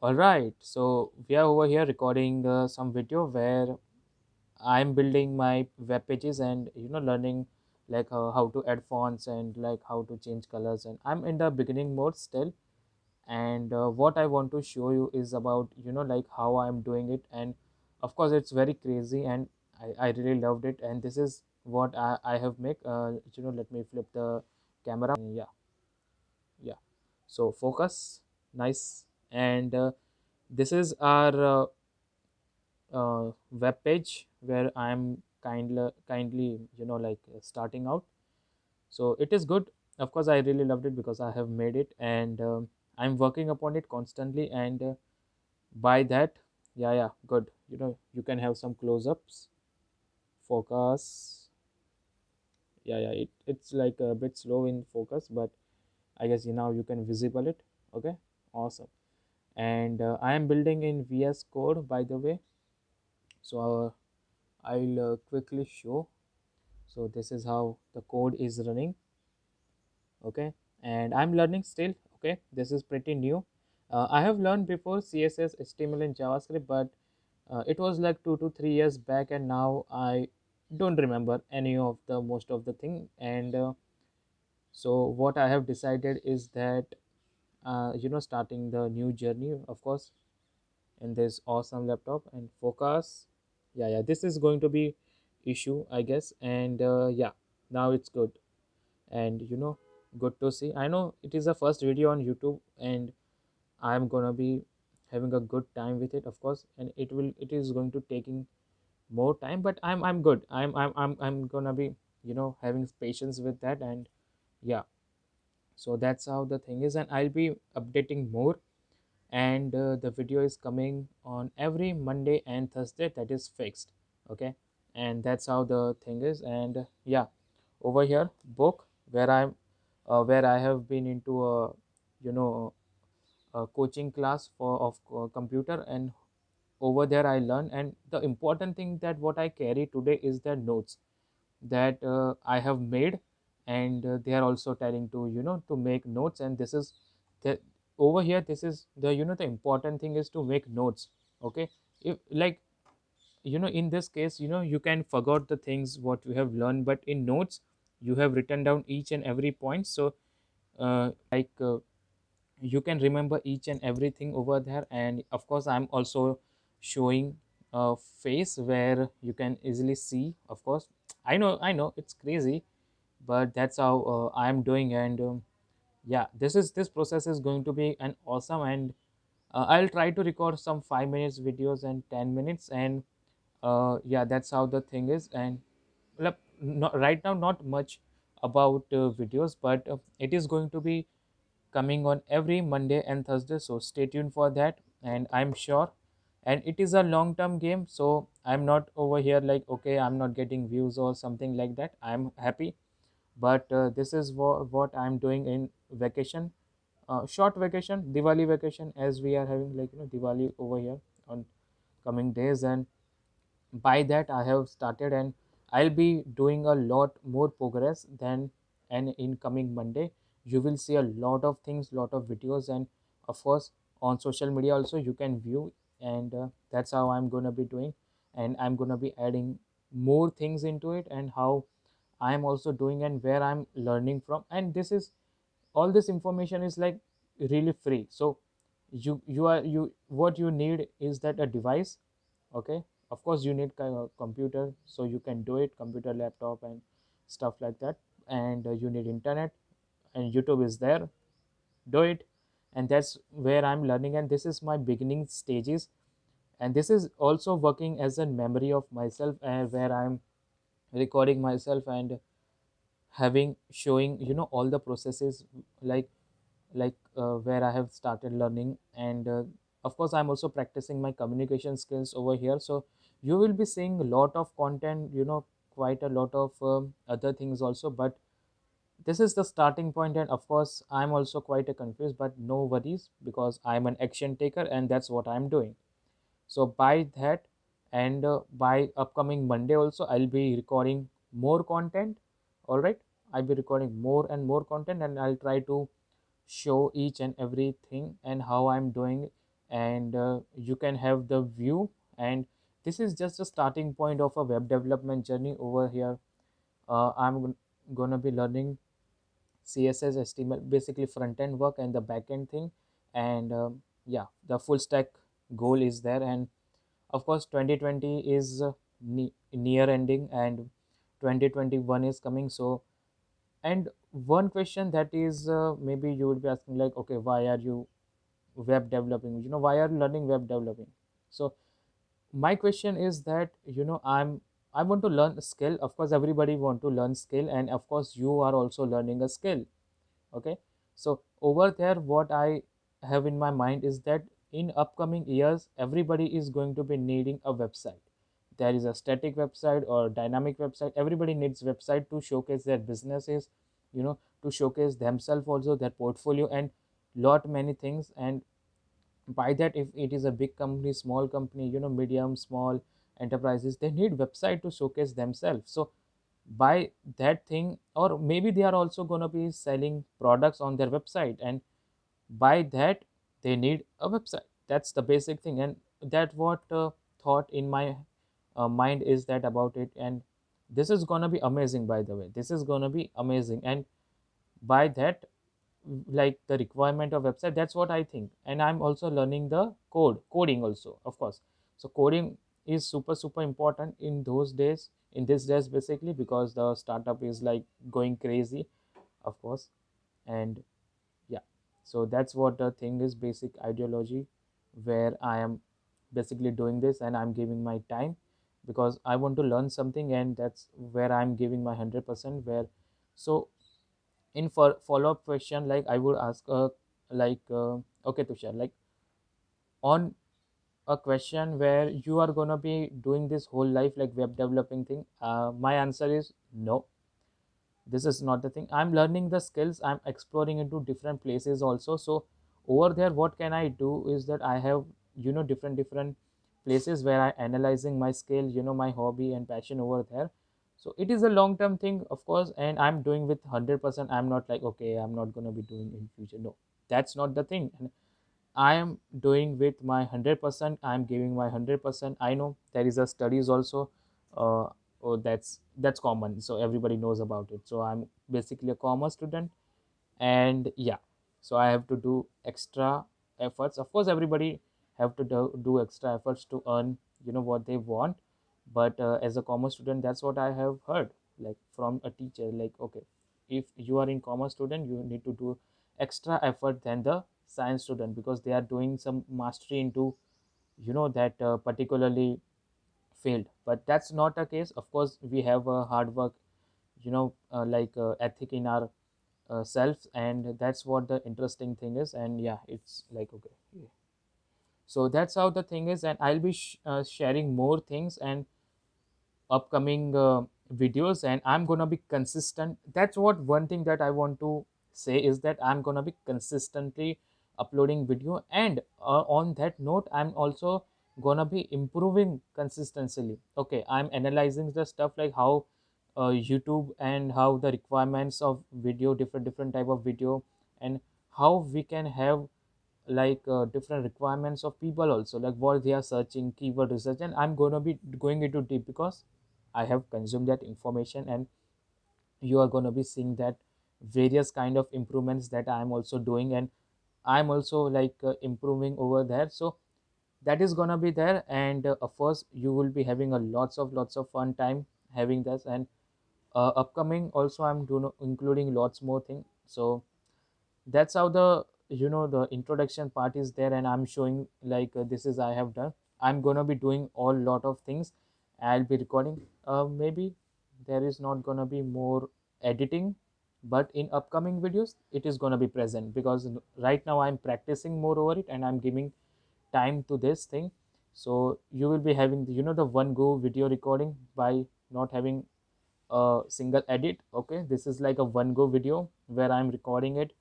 All right, so we are over here recording some video where I'm building my web pages and learning like how to add fonts and like how to change colors, and I'm in the beginning mode still. And what I want to show you is about like how I'm doing it, and of course it's very crazy, and I really loved it. And this is what I have make. Let me flip the camera. Yeah, yeah. So focus, nice, and this is our web page where I'm kindly like starting out. So it is good. Of course, I really loved it because I have made it, and I'm working upon it constantly. And by that, yeah, good. You can have some close-ups, focus. Yeah, it's like a bit slow in focus, but I guess now you can visible it. Okay, awesome. And I am building in VS Code, by the way. So I'll quickly show. So this is how the code is running. Okay, and I'm learning still. Okay, this is pretty new. I have learned before CSS, HTML, and JavaScript, but it was like 2 to 3 years back, and now I don't remember any of the most of the thing. And so what I have decided is that starting the new journey, of course, in this awesome laptop. And focus, yeah, this is going to be issue, I guess. And yeah, now it's good. And good to see. I know it is the first video on YouTube, and I'm gonna be having a good time with it, of course. And it is going to taking more time, but I'm good. I'm gonna be having patience with that. And yeah, so that's how the thing is, and I'll be updating more. And the video is coming on every Monday and Thursday, that is fixed. Okay, and that's how the thing is. And yeah, over here book where I have been into you know a coaching class for of computer, and over there I learn. And the important thing that what I carry today is the notes that I have made. And they are also telling to to make notes. And this is the over here, this is the the important thing is to make notes. Okay, if like in this case, you can forget the things what you have learned, but in notes you have written down each and every point. So you can remember each and everything over there. And of course I'm also showing a face where you can easily see, of course. I know it's crazy, but that's how I'm doing. And yeah, this process is going to be an awesome. And I'll try to record some 5 minutes videos and 10 minutes. And yeah, that's how the thing is. And not, right now not much about videos, but it is going to be coming on every Monday and Thursday. So stay tuned for that. And I'm sure, and it is a long term game. So I'm not over here like, okay, I'm not getting views or something like that. I'm happy. But this is what I'm doing in vacation, short vacation, Diwali vacation, as we are having like Diwali over here on coming days. And by that I have started, and I'll be doing a lot more progress than. And in coming Monday you will see a lot of things, lot of videos. And of course on social media also you can view. And that's how I'm gonna be doing. And I'm gonna be adding more things into it, and how I'm also doing and where I'm learning from. And this is all this information is like really free. So you what you need is that a device. Okay, of course you need a computer, so you can do it, computer, laptop, and stuff like that. And you need internet, and YouTube is there, do it. And that's where I'm learning, and this is my beginning stages. And this is also working as a memory of myself, where I'm recording myself and having showing all the processes, like where I have started learning. And of course I'm also practicing my communication skills over here. So you will be seeing a lot of content, quite a lot of other things also. But this is the starting point. And of course I'm also quite confused, but no worries, because I'm an action taker, and that's what I'm doing. So by that, and by upcoming Monday also I'll be recording more content. All right, I'll be recording more and more content, and I'll try to show each and everything and how I'm doing and you can have the view. And this is just a starting point of a web development journey over here. Gonna be learning CSS, HTML, basically front end work and the back end thing. And yeah, the full stack goal is there. And of course, 2020 is near ending, and 2021 is coming. So, and one question that is maybe you would be asking, like, okay, why are you web developing? Why are you learning web developing? So, my question is that I want to learn a skill. Of course, everybody want to learn skill, and of course, you are also learning a skill. Okay, so over there what I have in my mind is that in upcoming years everybody is going to be needing a website. There is a static website or dynamic website. Everybody needs website to showcase their businesses, to showcase themselves, also their portfolio, and lot many things. And by that, if it is a big company, small company, medium, small enterprises, they need website to showcase themselves. So by that thing, or maybe they are also going to be selling products on their website, and by that they need a website. That's the basic thing. And that what thought in my mind is that about it. And this is going to be amazing, by the way. This is going to be amazing. And by that, like the requirement of website, that's what I think. And I'm also learning the coding also, of course. So coding is super super important in those days, in these days, basically, because the startup is like going crazy, of course. And yeah, so that's what the thing is, basic ideology, where I am basically doing this and I'm giving my time, because I want to learn something, and that's where I'm giving my 100%. Where, so in for follow-up question, like I would ask like okay, Tushar, like on a question where you are going to be doing this whole life like web developing thing, my answer is no. This is not the thing. I'm learning the skills, I'm exploring into different places also. So over there what can I do is that I have different places where I analyzing my skill, my hobby and passion over there. So it is a long term thing, of course, and I'm doing with 100%. I'm not like, okay, I'm not going to be doing in future. No, that's not the thing. And I am doing with my 100%. I'm giving my 100%. I know there is a studies also. Uh, oh, that's common. So everybody knows about it. So I'm basically a commerce student, and yeah, so I have to do extra efforts. Of course, everybody have to do extra efforts to earn, what they want. But as a commerce student, that's what I have heard, like from a teacher, like, okay, if you are in commerce student, you need to do extra effort than the science student, because they are doing some mastery into that particularly field. But that's not a case. Of course, we have a hard work, like ethic in our self, and that's what the interesting thing is. And yeah, it's like, okay, yeah. So that's how the thing is. And I'll be sharing more things and upcoming videos, and I'm gonna be consistent. That's what one thing that I want to say is that I'm gonna be consistently uploading video. And on that note, I'm also gonna be improving consistently. Okay, I'm analyzing the stuff like how YouTube, and how the requirements of video, different type of video, and how we can have like different requirements of people also, like what they are searching, keyword research. And I'm going to be going into deep, because I have consumed that information. And you are going to be seeing that various kind of improvements that I'm also doing, and I'm also like improving over there. So that is going to be there. And of course you will be having a lots of fun time having this. And upcoming also I'm doing including lots more thing. So that's how the the introduction part is there. And I'm showing like this is I have done. I'm gonna be doing all lot of things. I'll be recording. Maybe there is not gonna be more editing, but in upcoming videos it is gonna be present, because right now I'm practicing more over it and I'm giving time to this thing. So you will be having the one go video recording by not having a single edit. Okay, this is like a one go video where I'm recording it.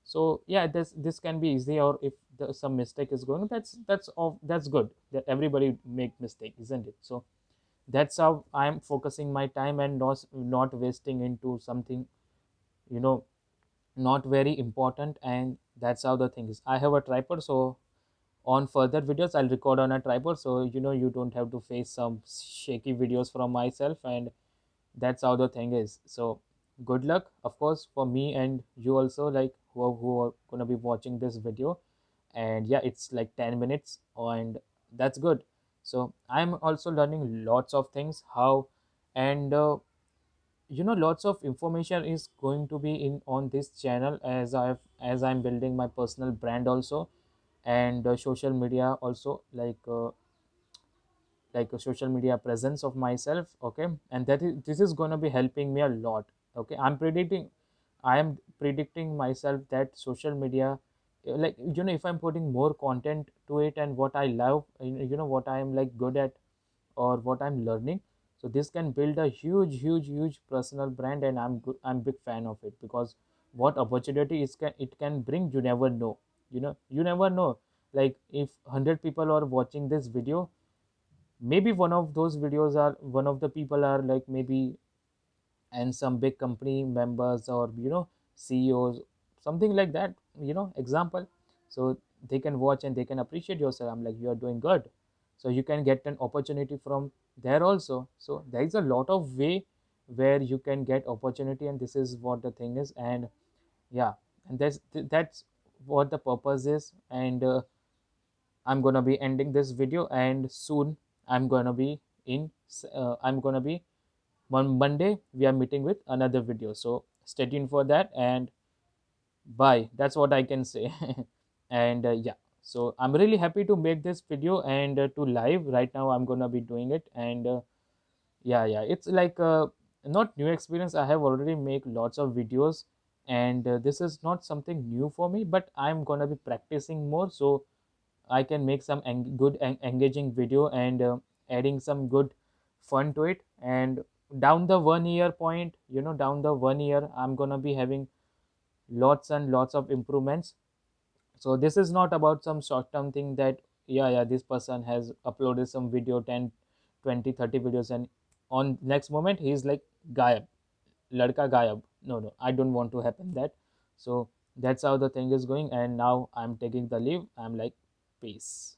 So yeah, this can be easy. Or if some mistake is going, that's good, that everybody make mistake, isn't it? So that's how I'm focusing my time, and not wasting into something you know not very important. And that's how the thing is. I have a tripod, so on further videos, I'll record on a tripod, so you don't have to face some shaky videos from myself. And that's how the thing is. So good luck, of course, for me and you also, like who are gonna be watching this video. And yeah, it's like 10 minutes, and that's good. So I'm also learning lots of things how. And lots of information is going to be in on this channel, as I'm building my personal brand also, and social media also, like a social media presence of myself. Okay, and this is going to be helping me a lot. Okay, I am predicting myself that social media, like if I'm putting more content to it, and what I love, what I am like good at, or what I'm learning, so this can build a huge personal brand. And I'm big fan of it, because what opportunity it can bring, you never know. You never know. Like if 100 people are watching this video, maybe one of those videos are one of the people are like maybe, and some big company members, or CEOs, something like that, example. So they can watch and they can appreciate yourself. I'm like, you are doing good. So you can get an opportunity from there also. So there is a lot of way where you can get opportunity, and this is what the thing is. And yeah, and that's what the purpose is. And I'm gonna be ending this video, and soon I'm gonna be I'm gonna be on Monday. We are meeting with another video, so stay tuned for that. And bye. That's what I can say. And yeah, so I'm really happy to make this video, and to live right now. I'm gonna be doing it. And yeah, it's like not new experience. I have already make lots of videos, and this is not something new for me. But I'm gonna be practicing more, so I can make some good engaging video, and adding some good fun to it. And down the 1 year point, down the 1 year, I'm gonna be having lots and lots of improvements. So this is not about some short term thing that, yeah, this person has uploaded some video, 10, 20, 30 videos, and on next moment he's like gayab, ladka gayab. No, I don't want to happen that. So that's how the thing is going. And now I'm taking the leave. I'm like, peace.